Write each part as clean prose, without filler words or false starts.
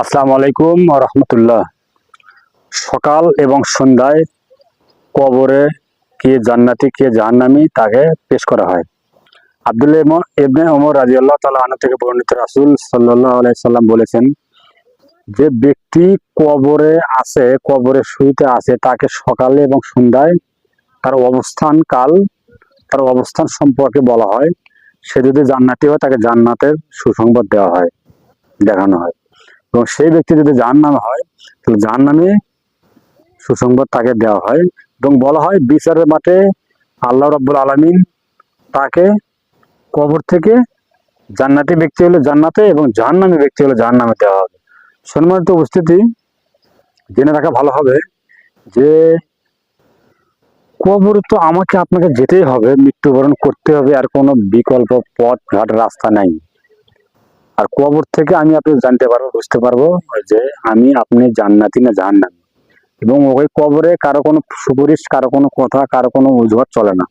আসসালামু আলাইকুম ওয়া রাহমাতুল্লাহ। সকাল এবং সন্ধ্যায় কবরে কে জান্নাতি কে জাহান্নামী তাকে পেশ করা হয়। আব্দুল্লাহ ইবনে ওমর রাদিয়াল্লাহু তাআলা আনহু থেকে বর্ণিত, রাসূল সাল্লাল্লাহু আলাইহি সাল্লাম বলেছেন, যে ব্যক্তি কবরে আছে, কবরে শুইতে আছে, তাকে সকালে এবং সন্ধ্যায় তার অবস্থান সম্পর্কে বলা হয়। সে যদি জান্নাতি হয় তাকে জান্নাতের সুসংবাদ দেওয়া হয়, দেখানো হয়। এবং সেই ব্যক্তি যদি জাহান্নামে হয় তাহলে জাহান্নামে সুসংবাদ তাকে দেওয়া হয়। এবং বলা হয়, বিচারের মাঠে আল্লাহ রাব্বুল আলামিন তাকে কবর থেকে জান্নাতি ব্যক্তি হলে জান্নাতে এবং জাহান্নামী ব্যক্তি হলে জাহান্নামে দেওয়া হবে। সম্মানিত উপস্থিতি, জেনে রাখা ভালো হবে যে কবর তো আমাকে আপনাকে যেতেই হবে, মৃত্যুবরণ করতে হবে, আর কোনো বিকল্প পথ ঘাট রাস্তা নাই। আর কবর থেকে আমি আপনি জানতে পারবো, বুঝতে পারবো যে আপনি জান্নাতি না জাহান্নামী। এবং ওই কবরে কারো কোনো সুপারিশ, কারো কোনো কথা, কারো কোনো অজুহাত চলে না।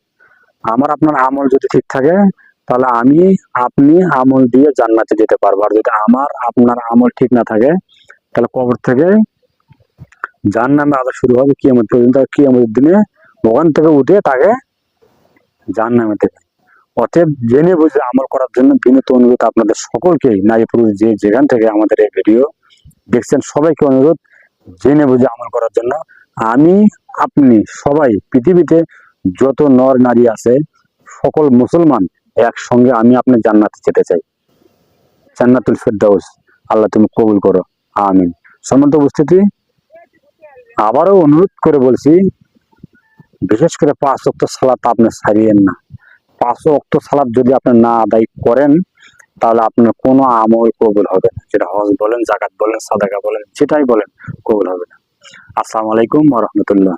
আমার আপনার আমল যদি ঠিক থাকে তাহলে আপনি আমল দিয়ে জান্নাতে যেতে পারবো। আর যদি আমার আপনার আমল ঠিক না থাকে তাহলে কবর থেকে জাহান্নামে আবার শুরু হবে কিয়ামত পর্যন্ত। কিয়ামতের দিনে ওখান থেকে উঠে তাকে জাহান্নামে দেবে। অতএব জেনে বুঝে আমল করার জন্য বিনীত অনুরোধ আপনাদের সকলকেই, নারী পুরুষ যে যেখান থেকে আমাদের এই ভিডিও দেখছেন, সবাইকে অনুরোধ জেনে বুঝে আমল করার জন্য। আপনি সবাই, পৃথিবীতে যত নর নারী আছে, সকল মুসলমান একসঙ্গে আপনি জান্নাতে যেতে চাই। জান্নাতুল ফেরদাউস আল্লাহ তুমি কবুল করো, আমিন। সম্মানিত উপস্থিতি, আবারও অনুরোধ করে বলছি, বিশেষ করে 5 ওয়াক্ত সালাত আপনি ছাড়িয়েন না। 5 ওয়াক্ত সালাত যদি আপনি না আদায় করেন তাহলে আপনার কোনো আমল কবুল হবে না। যেটা হজ বলেন, জাকাত বলেন, সাদাকা বলেন, যেটাই বলেন, কবুল হবে না। আসসালামু আলাইকুম ওয়া রাহমাতুল্লাহ।